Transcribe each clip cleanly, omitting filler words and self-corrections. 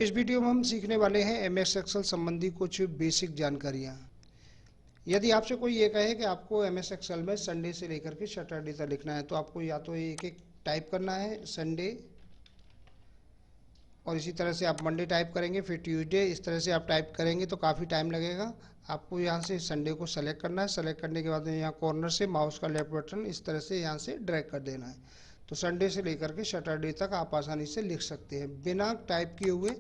इस वीडियो में हम सीखने वाले हैं एमएस एक्सेल संबंधी कुछ बेसिक जानकारियाँ। यदि आपसे कोई ये कहे कि आपको एमएस एक्सेल में संडे से लेकर के सैटरडे तक लिखना है, तो आपको या तो एक एक टाइप करना है संडे, और इसी तरह से आप मंडे टाइप करेंगे, फिर ट्यूसडे, इस तरह से आप टाइप करेंगे तो काफ़ी टाइम लगेगा। आपको यहाँ से संडे को सेलेक्ट करना है। सेलेक्ट करने के बाद में यहाँ कॉर्नर से माउस का लेफ्ट बटन इस तरह से यहाँ से ड्रैग कर देना है, तो संडे से लेकर के सैटरडे तक आप आसानी से लिख सकते हैं बिना टाइप किए हुए।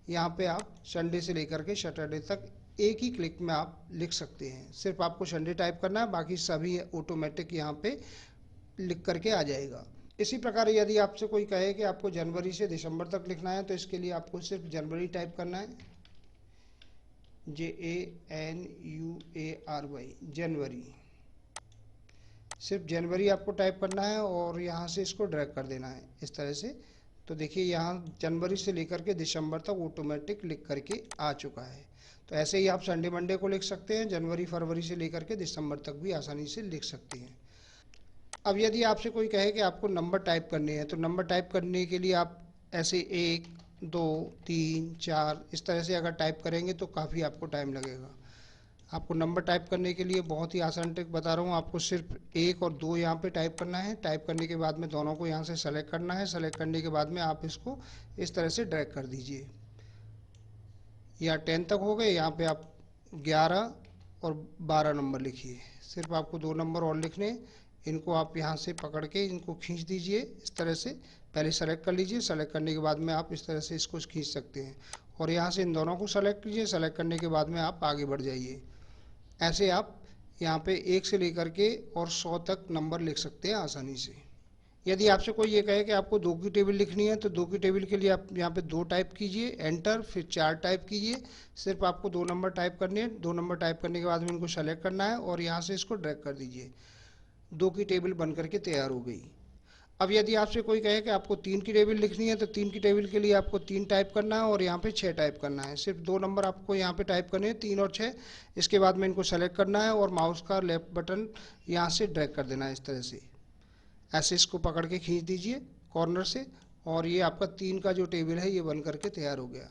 यहाँ पे आप संडे से लेकर के सैटरडे तक एक ही क्लिक में आप लिख सकते हैं। सिर्फ आपको संडे टाइप करना है, बाकी सभी ऑटोमेटिक यहाँ पे लिख करके आ जाएगा। इसी प्रकार यदि आपसे कोई कहे कि आपको जनवरी से दिसंबर तक लिखना है, तो इसके लिए आपको सिर्फ जनवरी टाइप करना है, JANUARY, जनवरी। सिर्फ जनवरी आपको टाइप करना है और यहाँ से इसको ड्रैग कर देना है इस तरह से। तो देखिए यहाँ जनवरी से लेकर के दिसंबर तक ऑटोमेटिक लिख करके आ चुका है। तो ऐसे ही आप संडे मंडे को लिख सकते हैं, जनवरी फरवरी से लेकर के दिसंबर तक भी आसानी से लिख सकते हैं। अब यदि आपसे कोई कहे कि आपको नंबर टाइप करने हैं, तो नंबर टाइप करने के लिए आप ऐसे 1 2 3 4 इस तरह से अगर टाइप करेंगे तो काफ़ी आपको टाइम लगेगा। आपको नंबर टाइप करने के लिए बहुत ही आसान ट्रिक बता रहा हूँ। आपको सिर्फ 1 और 2 यहाँ पे टाइप करना है। टाइप करने के बाद में दोनों को यहाँ से सेलेक्ट करना है। सेलेक्ट करने के बाद में आप इसको इस तरह से ड्रैग कर दीजिए। यहाँ 10 तक हो गए, यहाँ पे आप 11 और 12 नंबर लिखिए। सिर्फ आपको 2 नंबर और लिखने, इनको आप यहाँ से पकड़ के इनको खींच दीजिए इस तरह से। पहले सेलेक्ट कर लीजिए, सेलेक्ट करने के बाद में आप इस तरह से इसको खींच सकते हैं, और यहाँ से इन दोनों को सेलेक्ट कीजिए। सेलेक्ट करने के बाद में आप आगे बढ़ जाइए। ऐसे आप यहाँ पे 1 से लेकर के और 100 तक नंबर लिख सकते हैं आसानी से। यदि आपसे कोई ये कहे कि आपको 2 की टेबल लिखनी है, तो 2 की टेबल के लिए आप यहाँ पे 2 टाइप कीजिए, एंटर, फिर 4 टाइप कीजिए। सिर्फ आपको 2 नंबर टाइप करने हैं। 2 नंबर टाइप करने के बाद में इनको सेलेक्ट करना है और यहाँ से इसको ड्रैग कर दीजिए। 2 की टेबल बन करके तैयार हो गई। अब यदि आपसे कोई कहे कि आपको 3 की टेबल लिखनी है, तो 3 की टेबल के लिए आपको 3 टाइप करना है और यहाँ पे 6 टाइप करना है। सिर्फ 2 नंबर आपको यहाँ पे टाइप करने हैं, 3 और 6। इसके बाद में इनको सेलेक्ट करना है और माउस का लेफ्ट बटन यहाँ से ड्रैग कर देना है इस तरह से। ऐसे इसको पकड़ के खींच दीजिए कॉर्नर से, और ये आपका 3 का जो टेबल है ये बन करके तैयार हो गया।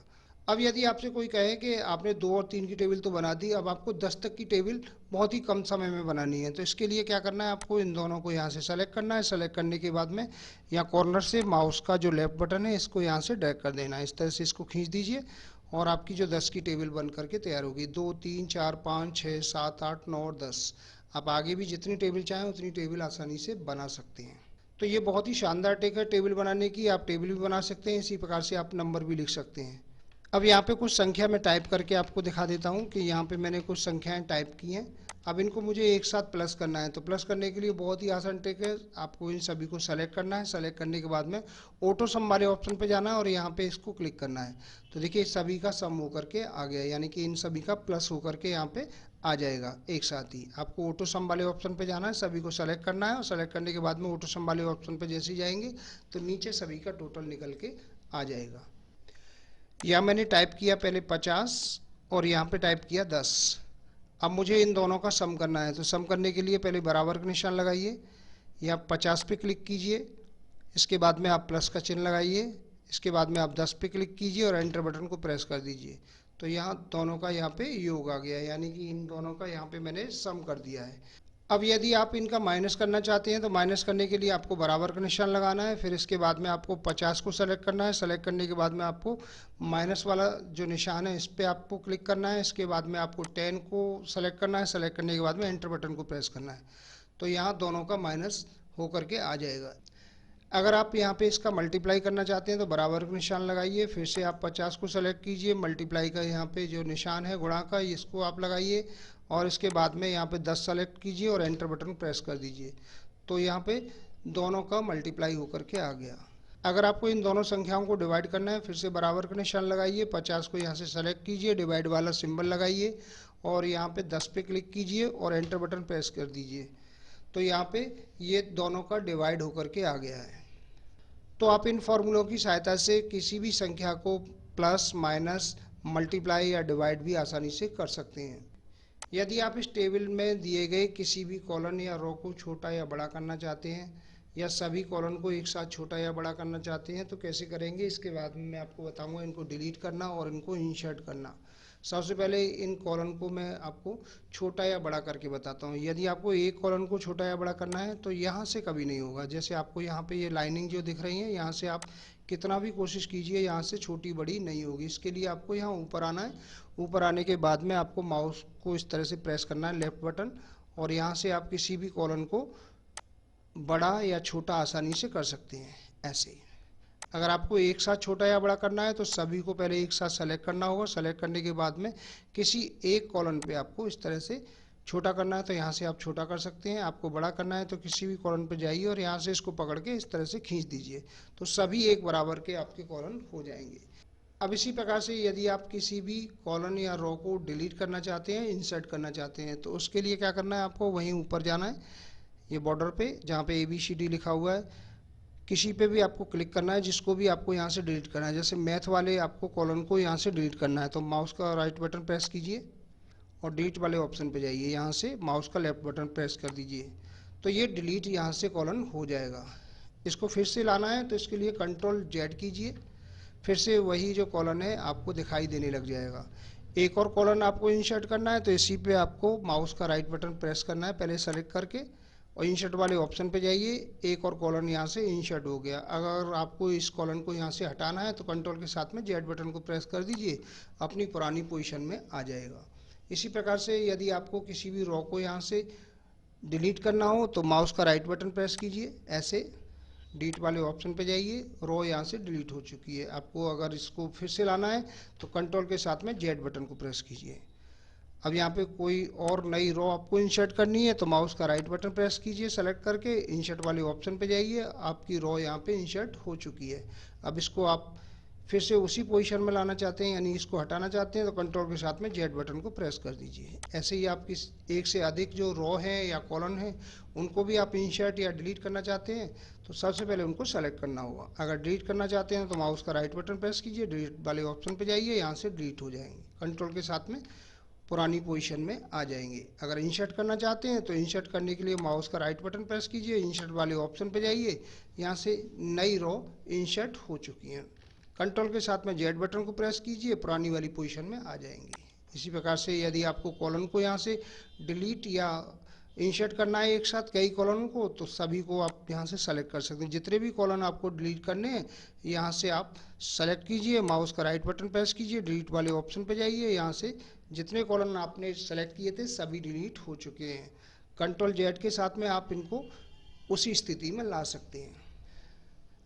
अब यदि आपसे कोई कहे कि आपने 2 और 3 की टेबल तो बना दी, अब आपको 10 तक की टेबल बहुत ही कम समय में बनानी है, तो इसके लिए क्या करना है, आपको इन दोनों को यहाँ से सेलेक्ट करना है। सेलेक्ट करने के बाद में यहाँ कॉर्नर से माउस का जो लेफ्ट बटन है इसको यहाँ से ड्रैग कर देना है। इस तरह से इसको खींच दीजिए और आपकी जो 10 की टेबल बन करके तैयार होगी। 2 3 4 5 6 7 8 9 और 10। आप आगे भी जितनी टेबल चाहें उतनी टेबल आसानी से बना सकते हैं। तो ये बहुत ही शानदार टेक है टेबल बनाने की। आप टेबल भी बना सकते हैं, इसी प्रकार से आप नंबर भी लिख सकते हैं। अब यहाँ पे कुछ संख्या मैं टाइप करके आपको दिखा देता हूँ कि यहाँ पे मैंने कुछ संख्याएं टाइप की हैं। अब इनको मुझे एक साथ प्लस करना है, तो प्लस करने के लिए बहुत ही आसान ट्रिक है। आपको इन सभी को सेलेक्ट करना है। सेलेक्ट करने के बाद में ऑटो सम वाले ऑप्शन पे जाना है और यहाँ पे इसको क्लिक करना है। तो देखिए सभी का सम होकर के आ गया, यानी कि इन सभी का प्लस होकर के यहाँ पे आ जाएगा एक साथ ही। आपको ऑटो सम वाले ऑप्शन पे जाना है, सभी को सेलेक्ट करना है और सेलेक्ट करने के बाद में ऑटो सम वाले ऑप्शन पे जैसे ही जाएंगे तो नीचे सभी का टोटल निकल के आ जाएगा। यहाँ मैंने टाइप किया पहले 50 और यहाँ पे टाइप किया 10। अब मुझे इन दोनों का सम करना है, तो सम करने के लिए पहले बराबर का निशान लगाइए, या 50 पे क्लिक कीजिए। इसके बाद में आप प्लस का चिन्ह लगाइए। इसके बाद में आप 10 पे क्लिक कीजिए और एंटर बटन को प्रेस कर दीजिए। तो यहाँ दोनों का यहाँ पे योग आ गया, यानी कि इन दोनों का यहाँ पे मैंने सम कर दिया है। अब यदि आप इनका माइनस करना चाहते हैं, तो माइनस करने के लिए आपको बराबर का निशान लगाना है। फिर इसके बाद में आपको 50 को सेलेक्ट करना है। सेलेक्ट करने के बाद में आपको माइनस वाला जो निशान है इस पर आपको क्लिक करना है। इसके बाद में आपको 10 को सेलेक्ट करना है। सेलेक्ट करने के बाद में एंटर बटन को प्रेस करना है, तो यहाँ दोनों का माइनस होकर के आ जाएगा। अगर आप यहाँ पे इसका मल्टीप्लाई करना चाहते हैं, तो बराबर का निशान लगाइए। फिर से आप 50 को सेलेक्ट कीजिए, मल्टीप्लाई का यहाँ पे जो निशान है गुणा का इसको आप लगाइए, और इसके बाद में यहाँ पे 10 सेलेक्ट कीजिए और एंटर बटन प्रेस कर दीजिए। तो यहाँ पे दोनों का मल्टीप्लाई होकर के आ गया। अगर आपको इन दोनों संख्याओं को डिवाइड करना है, फिर से बराबर का निशान लगाइए, 50 को यहाँ से सेलेक्ट कीजिए, डिवाइड वाला सिंबल लगाइए और यहाँ पे 10 पे क्लिक कीजिए और एंटर बटन प्रेस कर दीजिए। तो यहाँ पे ये दोनों का डिवाइड होकर के आ गया है। तो आप इन फॉर्मूलों की सहायता से किसी भी संख्या को प्लस माइनस मल्टीप्लाई या डिवाइड भी आसानी से कर सकते हैं। यदि आप इस टेबल में दिए गए किसी भी कॉलम या रो को छोटा या बड़ा करना चाहते हैं, या सभी कॉलम को एक साथ छोटा या बड़ा करना चाहते हैं तो कैसे करेंगे, इसके बाद में मैं आपको बताऊंगा इनको डिलीट करना और इनको इंसर्ट करना। सबसे पहले इन कॉलम को मैं आपको छोटा या बड़ा करके बताता हूँ। यदि आपको एक कॉलम को छोटा या बड़ा करना है तो यहाँ से कभी नहीं होगा। जैसे आपको यहाँ पे ये लाइनिंग जो दिख रही है, यहाँ से आप कितना भी कोशिश कीजिए यहाँ से छोटी बड़ी नहीं होगी। इसके लिए आपको यहाँ ऊपर आना है। ऊपर आने के बाद में आपको माउस को इस तरह से प्रेस करना है, लेफ्ट बटन, और यहाँ से आप किसी भी कॉलम को बड़ा या छोटा आसानी से कर सकते हैं ऐसे। अगर आपको एक साथ छोटा या बड़ा करना है तो सभी को पहले एक साथ सेलेक्ट करना होगा। सेलेक्ट करने के बाद में किसी एक कॉलम पे आपको इस तरह से छोटा करना है तो यहाँ से आप छोटा कर सकते हैं। आपको बड़ा करना है तो किसी भी कॉलम पे जाइए और यहाँ से इसको पकड़ के इस तरह से खींच दीजिए, तो सभी एक बराबर के आपके कॉलम हो जाएंगे। अब इसी प्रकार से यदि आप किसी भी कॉलम या रो को डिलीट करना चाहते हैं, इंसर्ट करना चाहते हैं, तो उसके लिए क्या करना है, आपको वहीं ऊपर जाना है, ये बॉर्डर पे जहाँ पे ABCD लिखा हुआ है, किसी पे भी आपको क्लिक करना है जिसको भी आपको यहाँ से डिलीट करना है। जैसे मैथ वाले आपको कॉलम को यहाँ से डिलीट करना है तो माउस का राइट बटन प्रेस कीजिए और डिलीट वाले ऑप्शन पे जाइए, यहाँ से माउस का लेफ्ट बटन प्रेस कर दीजिए, तो ये डिलीट यहाँ से कॉलम हो जाएगा। इसको फिर से लाना है तो इसके लिए Ctrl Z कीजिए, फिर से वही जो कॉलम है आपको दिखाई देने लग जाएगा। एक और कॉलम आपको इंसर्ट करना है तो इसी पे आपको माउस का राइट बटन प्रेस करना है, पहले सेलेक्ट करके, और इंसर्ट वाले ऑप्शन पे जाइए। एक और कॉलम यहाँ से इंसर्ट हो गया। अगर आपको इस कॉलम को यहाँ से हटाना है तो कंट्रोल के साथ में Z बटन को प्रेस कर दीजिए, अपनी पुरानी पोजीशन में आ जाएगा। इसी प्रकार से यदि आपको किसी भी रो को यहाँ से डिलीट करना हो तो माउस का राइट बटन प्रेस कीजिए, ऐसे डिलीट वाले ऑप्शन पे जाइए, रो यहाँ से डिलीट हो चुकी है। आपको अगर इसको फिर से लाना है तो कंट्रोल के साथ में Z बटन को प्रेस कीजिए। अब यहाँ पे कोई और नई रो आपको इंसर्ट करनी है तो माउस का राइट बटन प्रेस कीजिए, सेलेक्ट करके इंसर्ट वाले ऑप्शन पे जाइए, आपकी रो यहाँ पे इंसर्ट हो चुकी है। अब इसको आप फिर से उसी पोजीशन में लाना चाहते हैं, यानी इसको हटाना चाहते हैं तो कंट्रोल के साथ में Z बटन को प्रेस कर दीजिए। ऐसे ही आप किस एक से अधिक जो रो हैं या कॉलम हैं उनको भी आप इंसर्ट या डिलीट करना चाहते हैं तो सबसे पहले उनको सेलेक्ट करना होगा। अगर डिलीट करना चाहते हैं तो माउस का राइट बटन प्रेस कीजिए, डिलीट वाले ऑप्शन पे जाइए, यहाँ से डिलीट हो जाएंगे, कंट्रोल के साथ में पुरानी पोजीशन में आ जाएंगे। अगर इंसर्ट करना चाहते हैं तो इंसर्ट करने के लिए माउस का राइट बटन प्रेस कीजिए, इंसर्ट वाले ऑप्शन पे जाइए, यहाँ से नई रो इंसर्ट हो चुकी हैं, कंट्रोल के साथ में Z बटन को प्रेस कीजिए, पुरानी वाली पोजीशन में आ जाएंगे। इसी प्रकार से यदि आपको कॉलम को यहाँ से डिलीट या इंसर्ट करना है एक साथ कई कॉलम को तो सभी को आप यहाँ से सेलेक्ट कर सकते हैं। जितने भी कॉलम आपको डिलीट करने हैं यहाँ से आप सेलेक्ट कीजिए, माउस का राइट बटन प्रेस कीजिए, डिलीट वाले ऑप्शन पे जाइए, यहाँ से जितने कॉलम आपने सेलेक्ट किए थे सभी डिलीट हो चुके हैं। Ctrl Z के साथ में आप इनको उसी स्थिति में ला सकते हैं।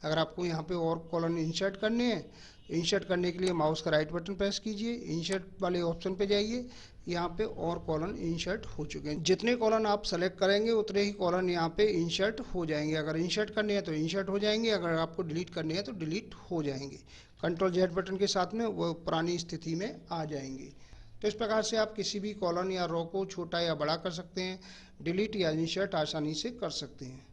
अगर आपको यहाँ पे और कॉलम इंसर्ट करने हैं, इंसर्ट करने के लिए माउस का राइट बटन प्रेस कीजिए, इंसर्ट वाले ऑप्शन पे जाइए, यहाँ पे और कॉलम इंसर्ट हो चुके हैं। जितने कॉलम आप सेलेक्ट करेंगे उतने ही कॉलम यहाँ पे इंसर्ट हो जाएंगे। अगर इंसर्ट करने हैं तो इंसर्ट हो जाएंगे, अगर आपको डिलीट करने हैं तो डिलीट हो जाएंगे। Ctrl Z बटन के साथ में वो पुरानी स्थिति में आ जाएंगे। तो इस प्रकार से आप किसी भी कॉलम या रो को छोटा या बड़ा कर सकते हैं, डिलीट या इंसर्ट आसानी से कर सकते हैं।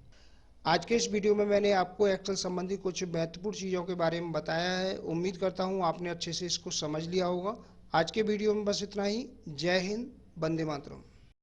आज के इस वीडियो में मैंने आपको एक्सेल संबंधी कुछ महत्वपूर्ण चीज़ों के बारे में बताया है। उम्मीद करता हूँ आपने अच्छे से इसको समझ लिया होगा। आज के वीडियो में बस इतना ही। जय हिंद, वंदे मातरम।